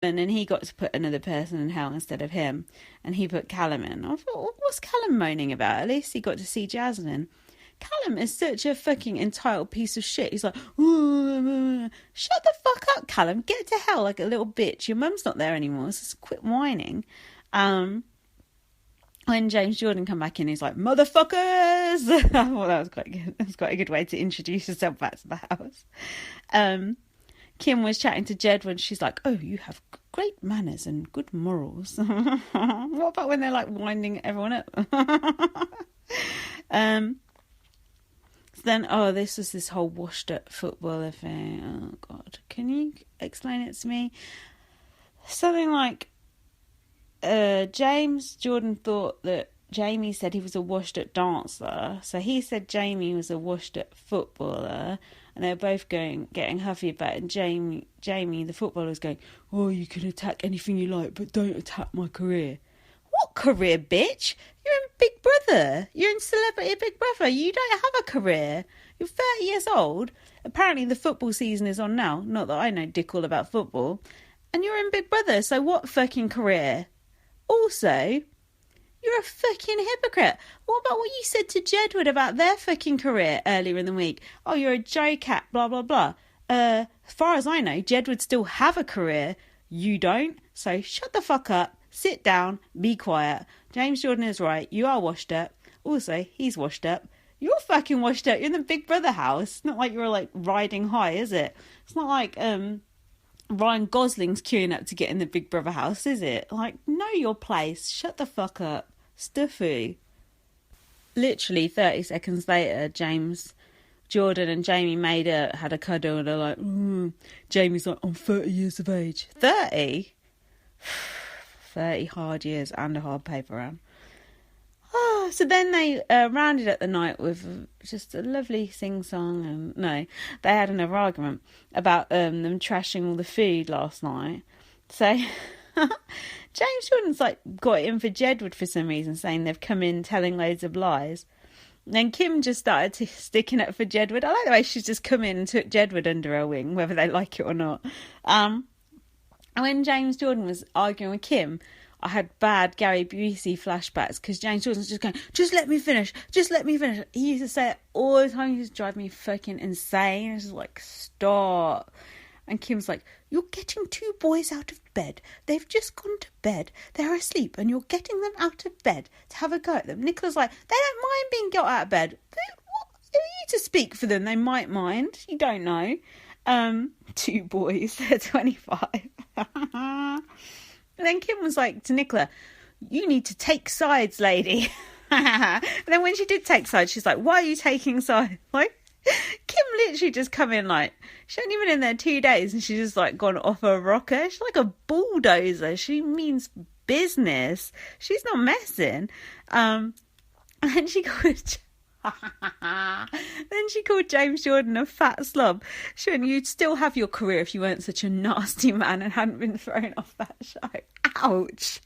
and he got to put another person in hell instead of him, and he put Callum in. I thought, well, what's Callum moaning about? At least he got to see Jasmine. Callum is such a fucking entitled piece of shit. He's like, shut the fuck up, Callum. Get to hell like a little bitch. Your mum's not there anymore, so quit whining. When James Jordan come back in, he's like, motherfuckers! I thought that was quite good. That was quite a good way to introduce herself back to the house. Kim was chatting to Jedward. She's like, oh, you have great manners and good morals. What about when they're like winding everyone up? So then, this was this whole washed up footballer thing. Oh, God. Can you explain it to me? Something like, James Jordan thought that Jamie said he was a washed up dancer. So he said Jamie was a washed up footballer. And they were both getting huffy about it. And Jamie, the footballer, was going, oh, you can attack anything you like, but don't attack my career. What career, bitch? You're in Big Brother. You're in Celebrity Big Brother. You don't have a career. You're 30 years old. Apparently the football season is on now. Not that I know dick all about football. And you're in Big Brother, so what fucking career? Also, you're a fucking hypocrite. What about what you said to Jedward about their fucking career earlier in the week? Oh, you're a J-Cat, blah, blah, blah. As far as I know, Jedward still have a career. You don't. So shut the fuck up. Sit down. Be quiet. James Jordan is right. You are washed up. Also, he's washed up. You're fucking washed up. You're in the Big Brother house. It's not like you're like riding high, is it? It's not like Ryan Gosling's queuing up to get in the Big Brother house, is it? Like, know your place. Shut the fuck up. Stuffy. Literally 30 seconds later, James Jordan and Jamie had a cuddle, and they're like, Jamie's like, I'm 30 years of age. 30? 30 hard years and a hard paper round. So then they rounded up the night with just a lovely sing-song. And no, they had another argument about them trashing all the food last night. So James Jordan's like got it in for Jedward for some reason, saying they've come in telling loads of lies. And then Kim just started sticking up for Jedward. I like the way she's just come in and took Jedward under her wing, whether they like it or not. And when James Jordan was arguing with Kim, I had bad Gary Busey flashbacks, because James Jordan's just going, just let me finish. He used to say it all the time. He used to drive me fucking insane. It's just like, stop. And Kim's like, you're getting two boys out of bed. They've just gone to bed. They're asleep, and you're getting them out of bed to have a go at them. Nicola's like, they don't mind being got out of bed. Who are you to speak for them? They might mind. You don't know. Two boys. They're 25. And then Kim was like to Nicola, you need to take sides, lady. And then when she did take sides, she's like, why are you taking sides? Like, Kim literally just come in like, she hadn't even been in there 2 days, and she's just like gone off her rocker. She's like a bulldozer. She means business. She's not messing. And then she called James Jordan a fat slob. She went, you'd still have your career if you weren't such a nasty man and hadn't been thrown off that show. Ouch.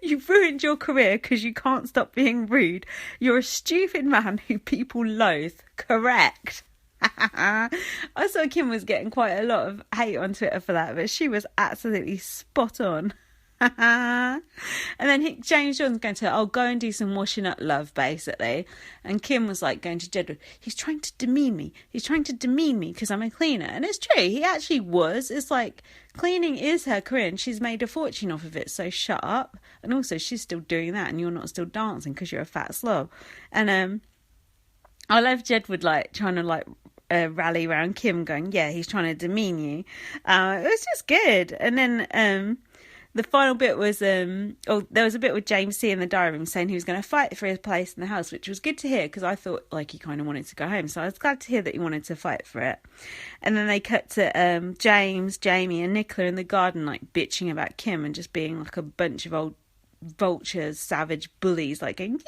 You've ruined your career because you can't stop being rude. You're a stupid man who people loathe. Correct. I saw Kim was getting quite a lot of hate on Twitter for that, but she was absolutely spot on. And then James Jordan's going to, go and do some washing up, love, basically. And Kim was like going to Jedward, he's trying to demean me because I'm a cleaner. And it's true, he actually was. It's like, cleaning is her career and she's made a fortune off of it, so shut up. And also she's still doing that and you're not still dancing because you're a fat slob. And I love Jedward like trying to rally around Kim, going, yeah, he's trying to demean you. It was just good. And then the final bit was, there was a bit with James C in the diary room saying he was going to fight for his place in the house, which was good to hear because I thought like he kind of wanted to go home. So I was glad to hear that he wanted to fight for it. And then they cut to James, Jamie and Nicola in the garden like bitching about Kim and just being like a bunch of old vultures, savage bullies, like going,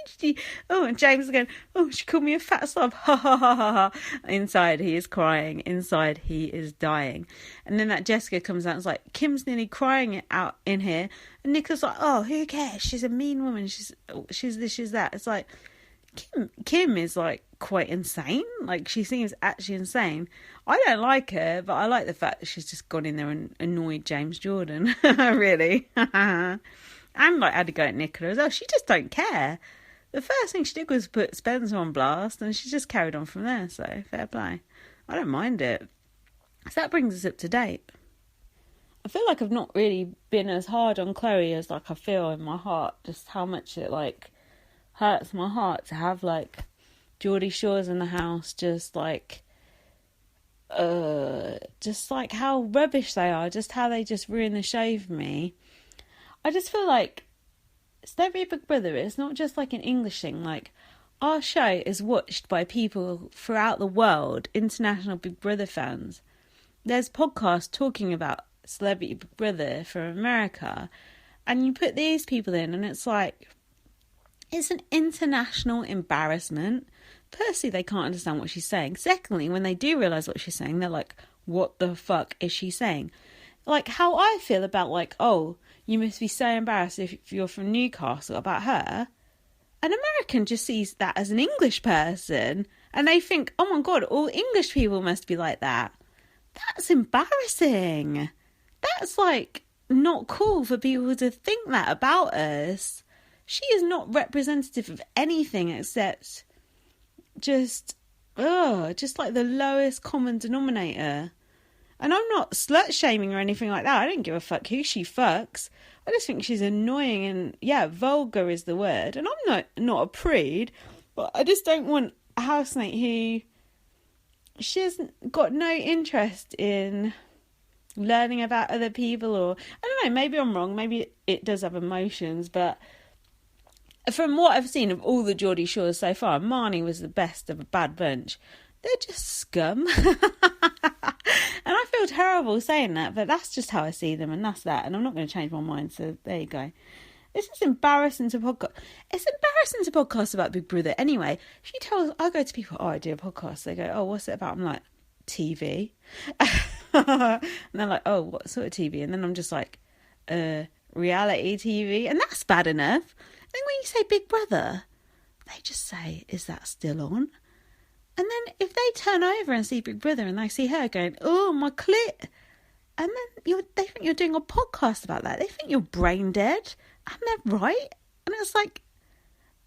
and James is going, she called me a fat slob, ha ha ha ha ha. Inside he is crying, inside he is dying. And then that Jessica comes out and is like, Kim's nearly crying it out in here, and Nicola's like, who cares, she's a mean woman, she's this, she's that. It's like, Kim is like quite insane. Like, she seems actually insane. I don't like her, but I like the fact that she's just gone in there and annoyed James Jordan. Really. And like had to go at Nicola as well. She just don't care. The first thing she did was put Spencer on blast, and she just carried on from there. So fair play. I don't mind it. So that brings us up to date. I feel like I've not really been as hard on Chloe as like I feel in my heart. Just how much it like hurts my heart to have like Geordie Shores in the house, just like how rubbish they are, just how they just ruin the show for me. I just feel like Celebrity Big Brother is not just like an English thing. Like, our show is watched by people throughout the world, international Big Brother fans. There's podcasts talking about Celebrity Big Brother from America, and you put these people in and it's like, it's an international embarrassment. Firstly, they can't understand what she's saying. Secondly, when they do realise what she's saying, they're like, what the fuck is she saying? Like, how I feel about like, oh, you must be so embarrassed if you're from Newcastle about her. An American just sees that as an English person and they think, oh my God, all English people must be like that. That's embarrassing. That's like not cool for people to think that about us. She is not representative of anything except just like the lowest common denominator. And I'm not slut shaming or anything like that. I don't give a fuck who she fucks. I just think she's annoying and, yeah, vulgar is the word. And I'm not a prude, but I just don't want a housemate who she hasn't got no interest in learning about other people, or I don't know, maybe I'm wrong. Maybe it does have emotions, but from what I've seen of all the Geordie Shores so far, Marnie was the best of a bad bunch. They're just scum. And I feel terrible saying that, but that's just how I see them, and that's that. And I'm not going to change my mind, so there you go. It's just embarrassing to podcast. It's embarrassing to podcast about Big Brother anyway. She tells, I go to people, oh, I do a podcast. They go, oh, what's it about? I'm like, TV. And they're like, oh, what sort of TV? And then I'm just like, reality TV. And that's bad enough. Then when you say Big Brother, they just say, is that still on? And then if they turn over and see Big Brother and they see her going, oh, my clit. And then they think you're doing a podcast about that. They think you're brain dead. And they're right. And it's like,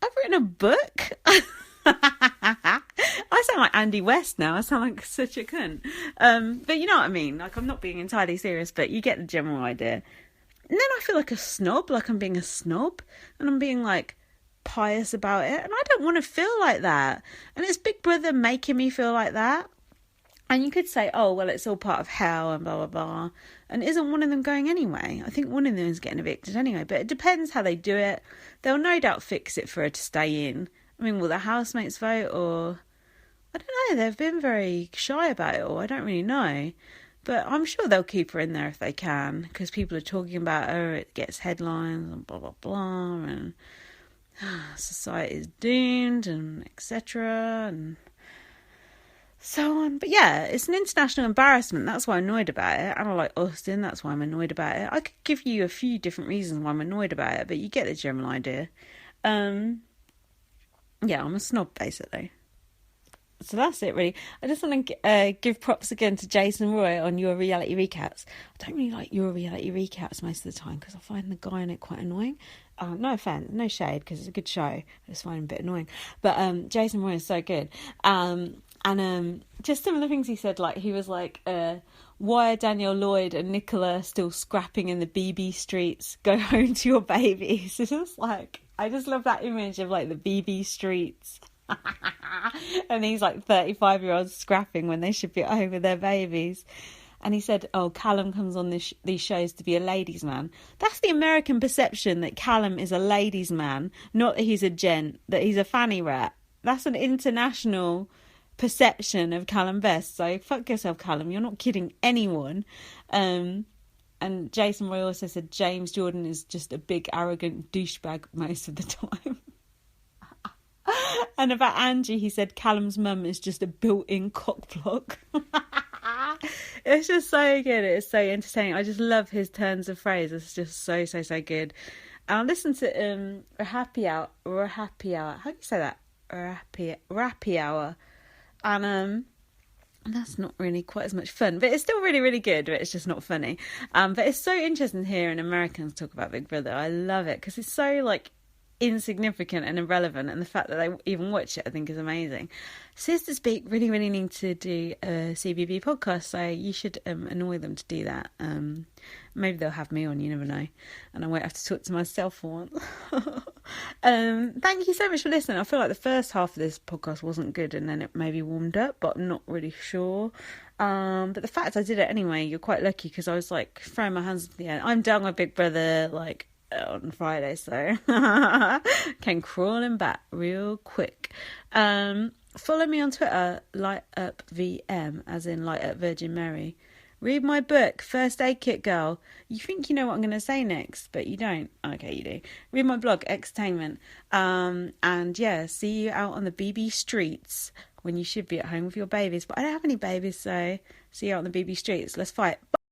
I've written a book. I sound like Andy West now. I sound like such a cunt. But you know what I mean? Like, I'm not being entirely serious, but you get the general idea. And then I feel like a snob, like I'm being a snob. And I'm being like pious about it. And I don't want to feel like that. And it's Big Brother making me feel like that. And you could say, oh, well, it's all part of hell and blah, blah, blah. And isn't one of them going anyway? I think one of them is getting evicted anyway. But it depends how they do it. They'll no doubt fix it for her to stay in. I mean, will the housemates vote, or... I don't know. They've been very shy about it all. I don't really know. But I'm sure they'll keep her in there if they can. Because people are talking about her. It gets headlines and blah, blah, blah. And society is doomed and etc. And... so on. But yeah, it's an international embarrassment. That's why I'm annoyed about it. And I like Austin. That's why I'm annoyed about it. I could give you a few different reasons why I'm annoyed about it, but you get the general idea. Yeah, I'm a snob, basically. So that's it, really. I just want to give props again to Jason Roy on Your Reality Recaps. I don't really like Your Reality Recaps most of the time because I find the guy in it quite annoying. No offence, no shade, because it's a good show. I just find him a bit annoying. But Jason Roy is so good. And just some of the things he said, like he was like, why are Danielle Lloyd and Nicola still scrapping in the BB streets? Go home to your babies. It's just like, I just love that image of like the BB streets. And these like 35-year-olds scrapping when they should be at home with their babies. And he said, oh, Callum comes on these shows to be a ladies' man. That's the American perception, that Callum is a ladies' man, not that he's a gent, that he's a fanny rat. That's an international perception of Callum Best. So fuck yourself, Callum. You're not kidding anyone. And Jason Roy also said James Jordan is just a big, arrogant douchebag most of the time. And about Angie, he said Callum's mum is just a built-in cockblock. It's just so good. It's so entertaining. I just love his turns of phrase. It's just so, so, so good. And I listened to a happy hour. How do you say that? rappy hour. And that's not really quite as much fun, but it's still really, really good, but it's just not funny. But it's so interesting hearing Americans talk about Big Brother. I love it because it's so like insignificant and irrelevant, and the fact that they even watch it I think is amazing. Sister Speak really, really need to do a CBB podcast, so you should annoy them to do that. Maybe they'll have me on, you never know, and I won't have to talk to myself for once. Thank you so much for listening. I feel like the first half of this podcast wasn't good and then it maybe warmed up, but I'm not really sure. But the fact I did it anyway, you're quite lucky, because I was like throwing my hands into the air. I'm done with Big Brother like on Friday, so came crawling back real quick. Follow me on Twitter, lightupvm, as in Light Up Virgin Mary. Read my book, First Aid Kit Girl. You think you know what I'm going to say next, but you don't. Okay, you do. Read my blog, Extainment. And yeah, see you out on the BB streets when you should be at home with your babies. But I don't have any babies, so see you out on the BB streets. Let's fight.